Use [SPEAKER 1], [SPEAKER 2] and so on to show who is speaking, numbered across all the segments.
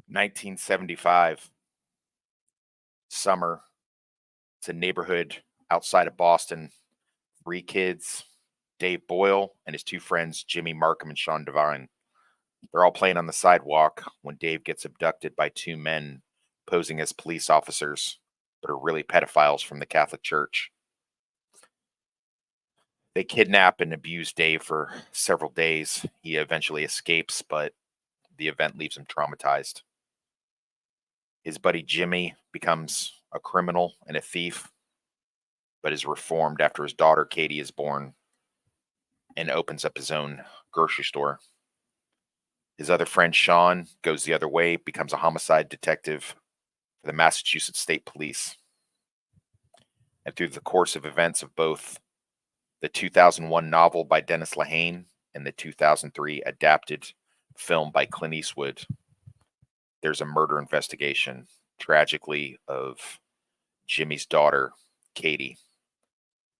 [SPEAKER 1] 1975, summer. It's a neighborhood outside of Boston. Three kids, Dave Boyle and his two friends, Jimmy Markham and Sean Devine. They're all playing on the sidewalk when Dave gets abducted by two men posing as police officers, but are really pedophiles from the Catholic Church. They kidnap and abuse Dave for several days. He eventually escapes, but the event leaves him traumatized. His buddy Jimmy becomes a criminal and a thief, but is reformed after his daughter Katie is born and opens up his own grocery store. His other friend Sean goes the other way, becomes a homicide detective for the Massachusetts State Police. And through the course of events of both the 2001 novel by Dennis Lehane and the 2003 adapted film by Clint Eastwood, there's a murder investigation, tragically, of Jimmy's daughter, Katie,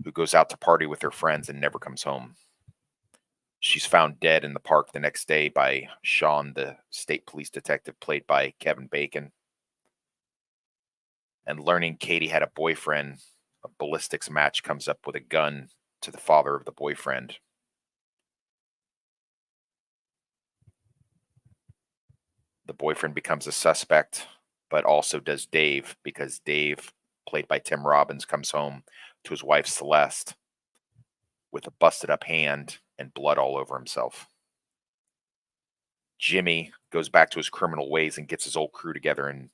[SPEAKER 1] who goes out to party with her friends and never comes home. She's found dead in the park the next day by Sean, the state police detective played by Kevin Bacon. And learning Katie had a boyfriend, a ballistics match comes up with a gun to the father of the boyfriend. The boyfriend becomes a suspect, but also does Dave, because Dave, played by Tim Robbins, comes home to his wife Celeste with a busted up hand and blood all over himself. Jimmy goes back to his criminal ways and gets his old crew together and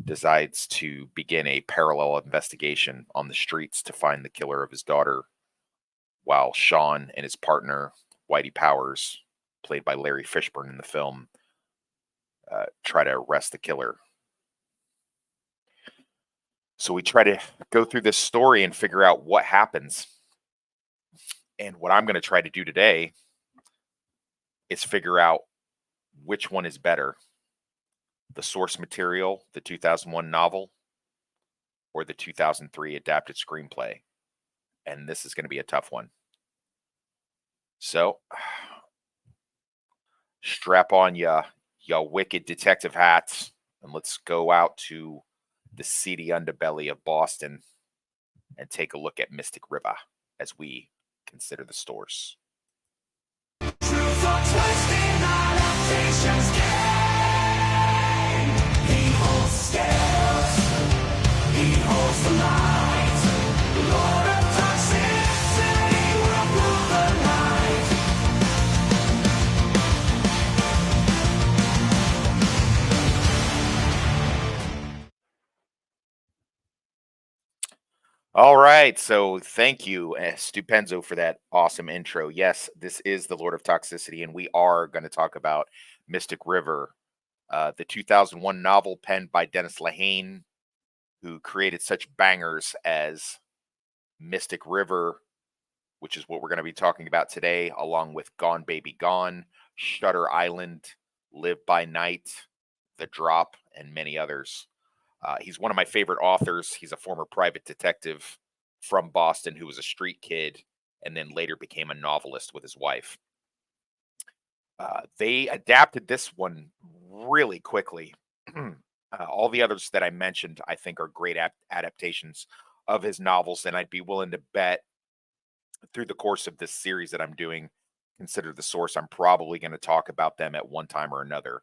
[SPEAKER 1] decides to begin a parallel investigation on the streets to find the killer of his daughter, while Sean and his partner, Whitey Powers, played by Larry Fishburne in the film, try to arrest the killer. So we try to go through this story and figure out what happens. And what I'm going to try to do today is figure out which one is better, the source material, the 2001 novel, or the 2003 adapted screenplay. And this is going to be a tough one. So strap on ya wicked detective hats, and let's go out to the seedy underbelly of Boston and take a look at Mystic River as we consider the source.
[SPEAKER 2] Truth or twisting adaptations gain. He holds the scales, he holds the light. The Lord of toxicity will rule the night.
[SPEAKER 1] All right, so thank you, Stupenzo, for that awesome intro. Yes, this is the Lord of Toxicity, and we are going to talk about Mystic River, the 2001 novel penned by Dennis Lehane, who created such bangers as Mystic River, which is what we're going to be talking about today, along with Gone Baby Gone, Shutter Island, Live by Night, The Drop, and many others. He's one of my favorite authors. He's a former private detective from Boston who was a street kid and then later became a novelist with his wife. They adapted this one really quickly. All the others that I mentioned, I think, are great adaptations of his novels, and I'd be willing to bet through the course of this series that I'm doing, Consider the Source, I'm probably going to talk about them at one time or another.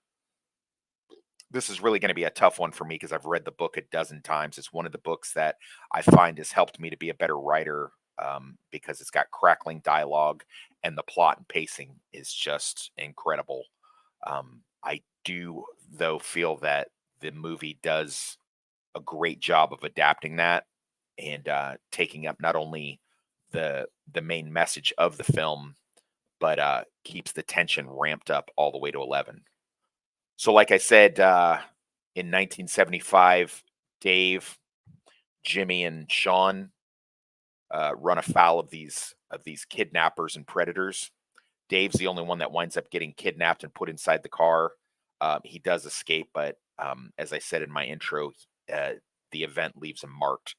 [SPEAKER 1] This is really going to be a tough one for me because I've read the book a dozen times. It's one of the books that I find has helped me to be a better writer, because it's got crackling dialogue and the plot and pacing is just incredible. I do, though, feel that the movie does a great job of adapting that and taking up not only the main message of the film, but keeps the tension ramped up all the way to 11. So, like I said, in 1975, Dave, Jimmy, and Sean run afoul of these kidnappers and predators. Dave's the only one that winds up getting kidnapped and put inside the car. He does escape, but as I said in my intro, the event leaves him marked.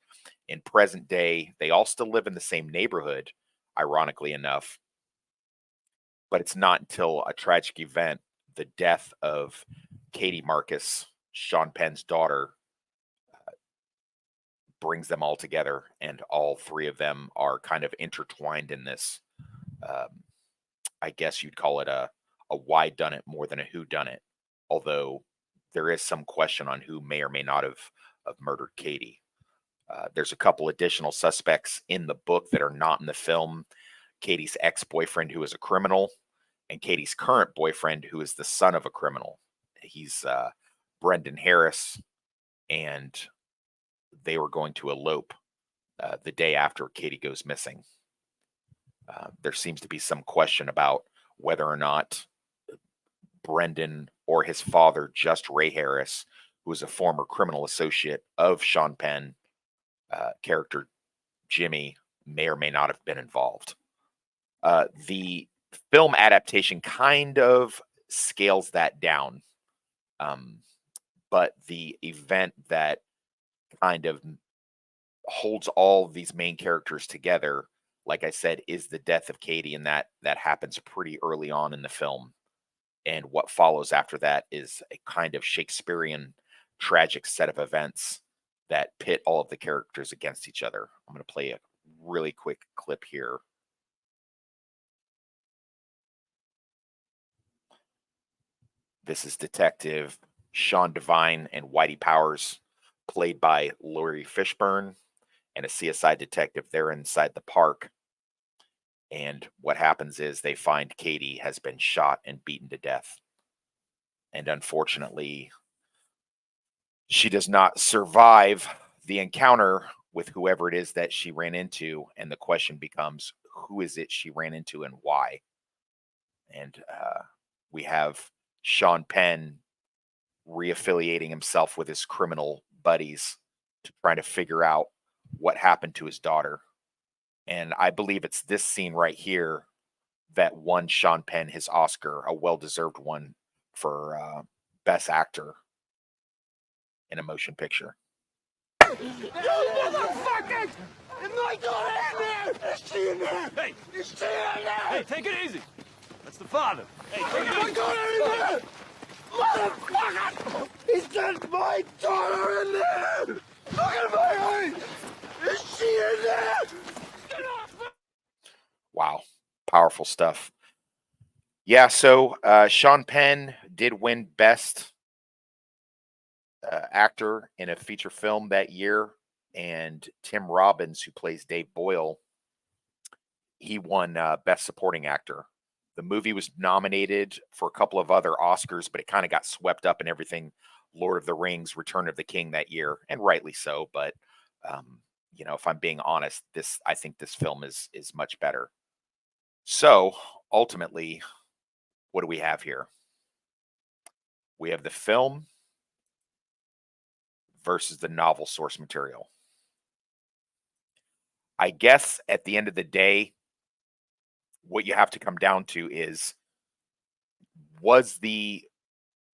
[SPEAKER 1] In present day, they all still live in the same neighborhood, ironically enough. But it's not until a tragic event, the death of Katie Marcus, Sean Penn's daughter brings them all together, and all three of them are kind of intertwined in this. Um, I guess you'd call it a why done it more than a who done it. Although there is some question on who may or may not have murdered Katie. There's a couple additional suspects in the book that are not in the film. Katie's ex-boyfriend, who is a criminal, and Katie's current boyfriend, who is the son of a criminal. He's Brendan Harris, and they were going to elope the day after Katie goes missing. There seems to be some question about whether or not Brendan or his father, just Ray Harris, who was a former criminal associate of Sean Penn, character Jimmy, may or may not have been involved. The film adaptation kind of scales that down. But the event that kind of holds all these main characters together, like I said, is the death of Katie, and that happens pretty early on in the film. And what follows after that is a kind of Shakespearean tragic set of events that pit all of the characters against each other. I'm going to play a really quick clip here. This is Detective Sean Devine and Whitey Powers, played by Laurie Fishburne, and a CSI detective. They're inside the park. And what happens is they find Katie has been shot and beaten to death. And unfortunately, she does not survive the encounter with whoever it is that she ran into. And the question becomes, who is it she ran into and why? And we have Sean Penn reaffiliating himself with his criminal buddies to try to figure out what happened to his daughter. And I believe it's this scene right here that won Sean Penn his Oscar, a well-deserved one for Best Actor in a Motion Picture.
[SPEAKER 2] You motherfuckers! Is my daughter in there? Is she in there?
[SPEAKER 3] Hey!
[SPEAKER 2] Is she in there?
[SPEAKER 3] Hey, take it easy. That's the father. Hey, take
[SPEAKER 2] Is my
[SPEAKER 3] it
[SPEAKER 2] daughter in there? Motherfucker! Is that my daughter in there? Look at my eyes! Is she in there? Get off!
[SPEAKER 1] Wow, powerful stuff. Yeah, so Sean Penn did win Best Actor in a feature film that year, and Tim Robbins, who plays Dave Boyle, he won Best Supporting Actor. The movie was nominated for a couple of other Oscars, but it kind of got swept up in everything Lord of the Rings, Return of the King that year, and rightly so. But if I'm being honest, I think this film is much better. So ultimately, what do we have here? We have the film versus the novel source material. I guess at the end of the day, what you have to come down to is, was the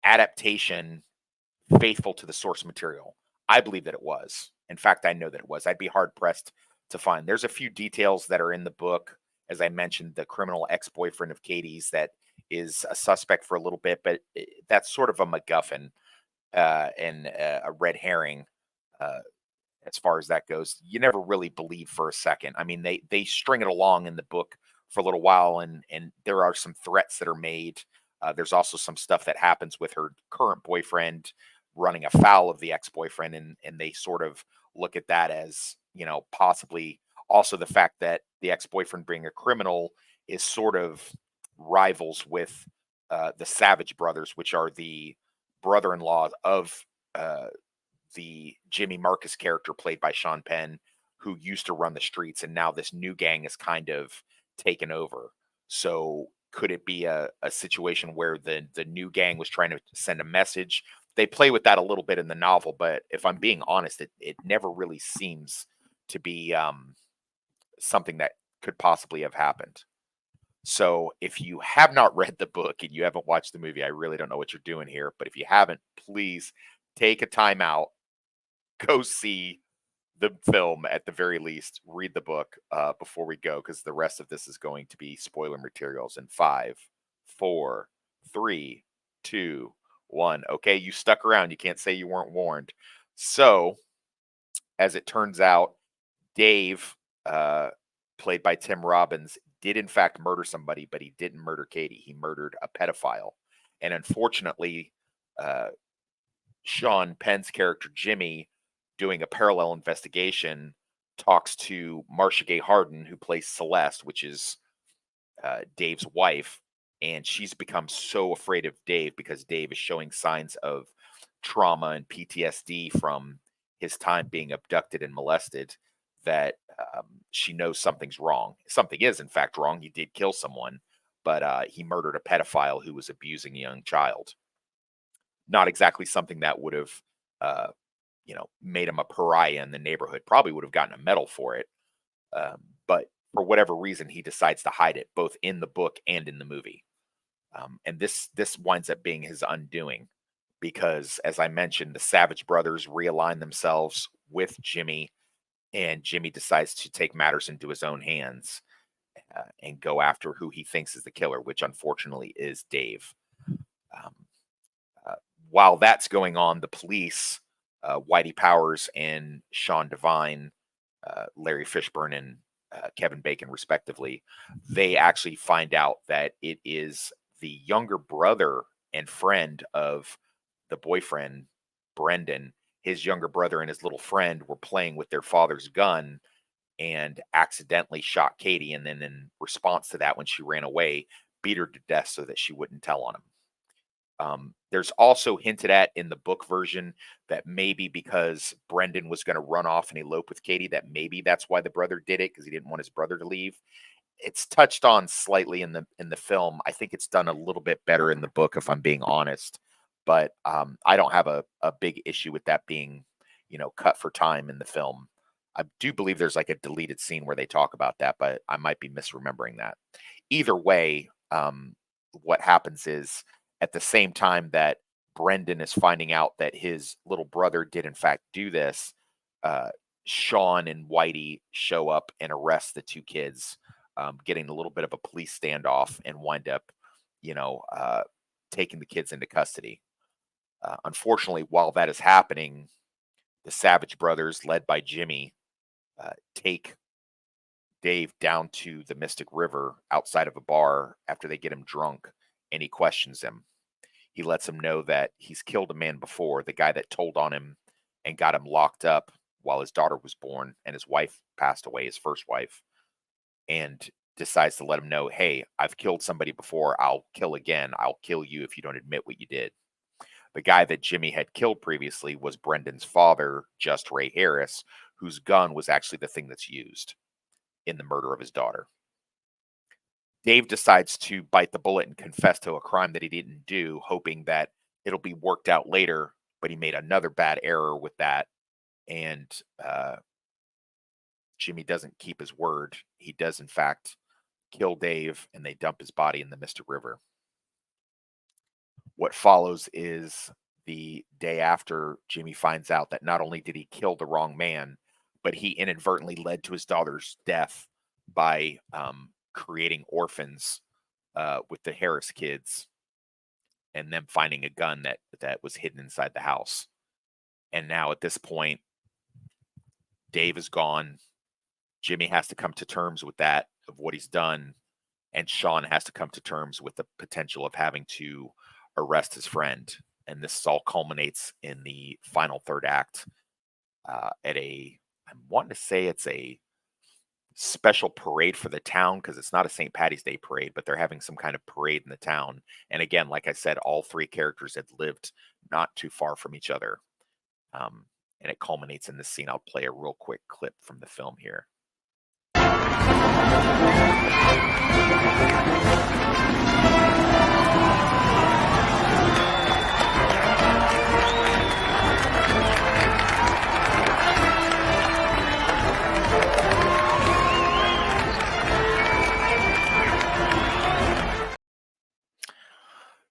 [SPEAKER 1] adaptation faithful to the source material? I believe that it was. In fact, I know that it was. I'd be hard pressed to find. There's a few details that are in the book. As I mentioned, the criminal ex-boyfriend of Katie's that is a suspect for a little bit, but that's sort of a MacGuffin and a red herring as far as that goes. You never really believe for a second. I mean, they string it along in the book for a little while, and there are some threats that are made. There's also some stuff that happens with her current boyfriend running afoul of the ex-boyfriend, and they sort of look at that as, possibly also the fact that the ex-boyfriend being a criminal is sort of rivals with the Savage brothers, which are the brother-in-law of the Jimmy Marcus character played by Sean Penn, who used to run the streets, and now this new gang is kind of taken over. So could it be a situation where the new gang was trying to send a message? They play with that a little bit in the novel, but if I'm being honest, it never really seems to be something that could possibly have happened. So if you have not read the book and you haven't watched the movie, I really don't know what you're doing here. But if you haven't, please take a time out, go see the film at the very least, read the book before we go, because the rest of this is going to be spoiler materials in 5, 4, 3, 2, One. Okay, you stuck around. You can't say you weren't warned. So, as it turns out, Dave, uh, played by Tim Robbins, did in fact murder somebody, but he didn't murder Katie. He murdered a pedophile. And unfortunately, uh, Sean Penn's character Jimmy, doing a parallel investigation, talks to Marcia Gay Harden, who plays Celeste, which is Dave's wife, and she's become so afraid of Dave because Dave is showing signs of trauma and PTSD from his time being abducted and molested that she knows something's wrong. Something is, in fact, wrong. He did kill someone, but he murdered a pedophile who was abusing a young child. Not exactly something that would have, uh, made him a pariah in the neighborhood. Probably would have gotten a medal for it, but for whatever reason, he decides to hide it both in the book and in the movie. And this winds up being his undoing because, as I mentioned, the Savage brothers realign themselves with Jimmy, and Jimmy decides to take matters into his own hands and go after who he thinks is the killer, which unfortunately is Dave. Um, uh, while that's going on, the police, Whitey Powers and Sean Devine, Larry Fishburne and Kevin Bacon, respectively, they actually find out that it is the younger brother and friend of the boyfriend, Brendan. His younger brother and his little friend were playing with their father's gun and accidentally shot Katie. And then, in response to that, when she ran away, beat her to death so that she wouldn't tell on him. There's also hinted at in the book version that maybe because Brendan was going to run off and elope with Katie, that maybe that's why the brother did it because he didn't want his brother to leave. It's touched on slightly in the film. I think it's done a little bit better in the book, if I'm being honest. But I don't have a big issue with that being, cut for time in the film. I do believe there's like a deleted scene where they talk about that, but I might be misremembering that. Either way, what happens is at the same time that Brendan is finding out that his little brother did in fact do this, uh, Sean and Whitey show up and arrest the two kids, getting a little bit of a police standoff and wind up, you know, uh, taking the kids into custody. Unfortunately, while that is happening, the Savage brothers, led by Jimmy, take Dave down to the Mystic River outside of a bar after they get him drunk, and he questions him. He lets him know that he's killed a man before, the guy that told on him and got him locked up while his daughter was born and his wife passed away, his first wife, and decides to let him know, hey, I've killed somebody before. I'll kill again. I'll kill you if you don't admit what you did. The guy that Jimmy had killed previously was Brendan's father, Just Ray Harris, whose gun was actually the thing that's used in the murder of his daughter. Dave decides to bite the bullet and confess to a crime that he didn't do, hoping that it'll be worked out later. But he made another bad error with that, and Jimmy doesn't keep his word. He does, in fact, kill Dave, and they dump his body in the Mystic River. What follows is the day after Jimmy finds out that not only did he kill the wrong man, but he inadvertently led to his daughter's death by creating orphans with the Harris kids, and them finding a gun that was hidden inside the house. And now at this point, Dave is gone. Jimmy has to come to terms with that, of what he's done, and Sean has to come to terms with the potential of having to arrest his friend. And this all culminates in the final third act at I'm wanting to say it's a special parade for the town, because it's not a St. Patty's Day parade, but they're having some kind of parade in the town. And again, like I said, all three characters had lived not too far from each other. Um, and it culminates in this scene. I'll play a real quick clip from the film here.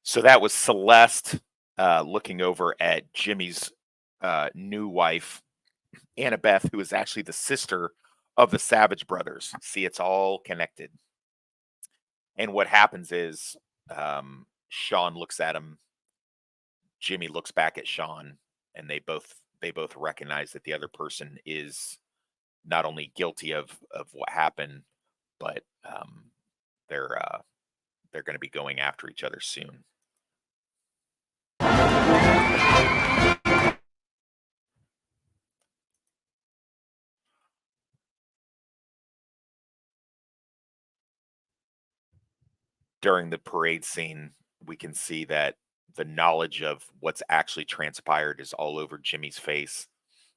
[SPEAKER 1] So that was Celeste looking over at Jimmy's new wife, Annabeth, who is actually the sister of the Savage brothers. See, it's all connected. And what happens is Sean looks at him, Jimmy looks back at Sean, and they both recognize that the other person is not only guilty of what happened, but they're they're going to be going after each other soon. During the parade scene, we can see that the knowledge of what's actually transpired is all over Jimmy's face,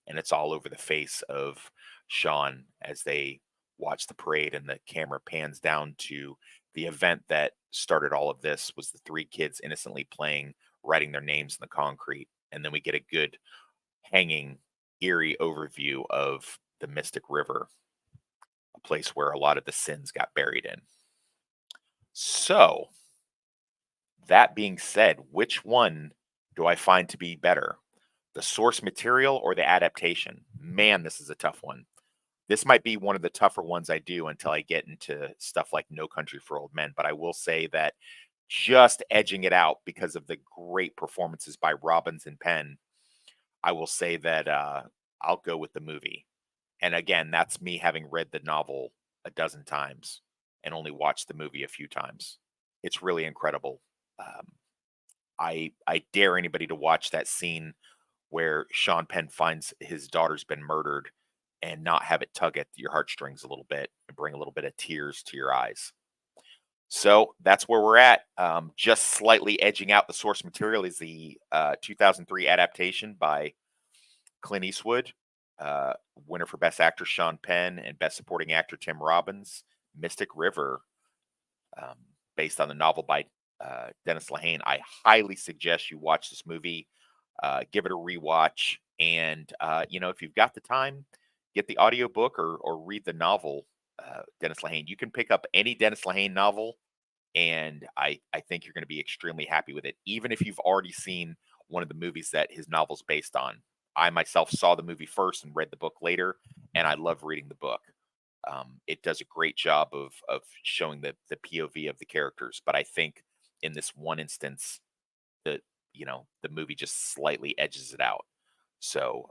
[SPEAKER 1] and it's all over the face of Sean as they watch the parade, and the camera pans down to the event that started all of this was the three kids innocently playing, writing their names in the concrete, and then we get a good hanging, eerie overview of the Mystic River, a place where a lot of the sins got buried in. So, that being said, which one do I find to be better? The source material or the adaptation? Man, this is a tough one. This might be one of the tougher ones I do until I get into stuff like No Country for Old Men. But I will say that just edging it out because of the great performances by Robbins and Penn, I will say that I'll go with the movie. And again, that's me having read the novel a dozen times and only watched the movie a few times. It's really incredible. Um, I dare anybody to watch that scene where Sean Penn finds his daughter's been murdered and not have it tug at your heartstrings a little bit and bring a little bit of tears to your eyes. So that's where we're at. Just slightly edging out the source material is the 2003 adaptation by Clint Eastwood. Winner for Best Actor Sean Penn and Best Supporting Actor Tim Robbins. Mystic River, based on the novel by Dennis Lehane. I highly suggest you watch this movie, give it a rewatch, and if you've got the time, get the audiobook or read the novel. Dennis Lehane. You can pick up any Dennis Lehane novel, and I think you're going to be extremely happy with it, even if you've already seen one of the movies that his novel's based on. I myself saw the movie first and read the book later, and I love reading the book. It does a great job of showing the POV of the characters, but I think in this one instance, the movie just slightly edges it out. So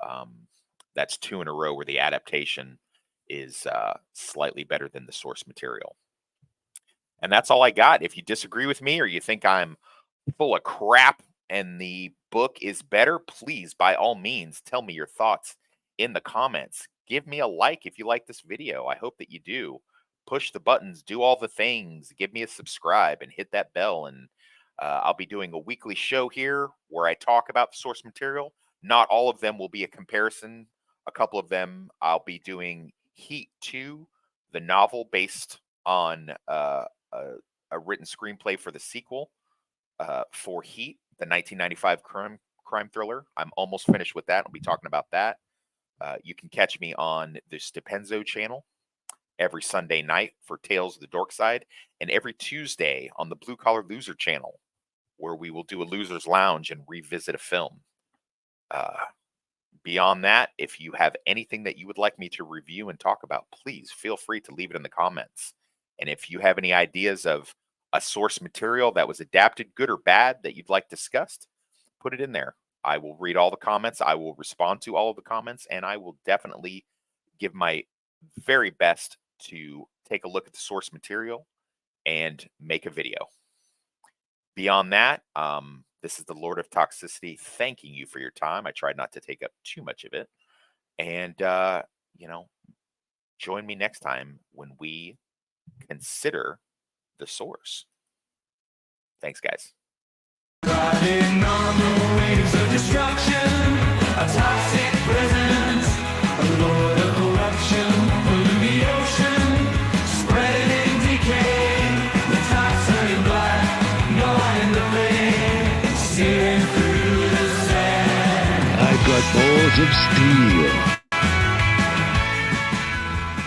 [SPEAKER 1] that's two in a row where the adaptation is slightly better than the source material. And that's all I got. If you disagree with me or you think I'm full of crap and the book is better, please, by all means, tell me your thoughts in the comments. Give me a like if you like this video. I hope that you do. Push the buttons, do all the things, give me a subscribe and hit that bell. And I'll be doing a weekly show here where I talk about the source material. Not all of them will be a comparison. A couple of them I'll be doing Heat 2, the novel based on a written screenplay for the sequel for Heat, the 1995 crime thriller. I'm almost finished with that. I'll be talking about that. You can catch me on the Stipenzo channel every Sunday night for Tales of the Dork Side, and every Tuesday on the Blue Collar Loser channel, where we will do a Loser's Lounge and revisit a film. Beyond that, if you have anything that you would like me to review and talk about, please feel free to leave it in the comments. And if you have any ideas of a source material that was adapted, good or bad, that you'd like discussed, put it in there. I will read all the comments. I will respond to all of the comments, and I will definitely give my very best to take a look at the source material and make a video. Beyond that, this is the Lord of Toxicity thanking you for your time. I tried not to take up too much of it. And, join me next time when we consider the source. Thanks, guys.
[SPEAKER 2] Riding on the wings of destruction, a toxic presence, a lord of corruption, polluting the ocean, spreading decay, the tops turning black, going the flame, searing through the sand.
[SPEAKER 4] I've got balls of steel.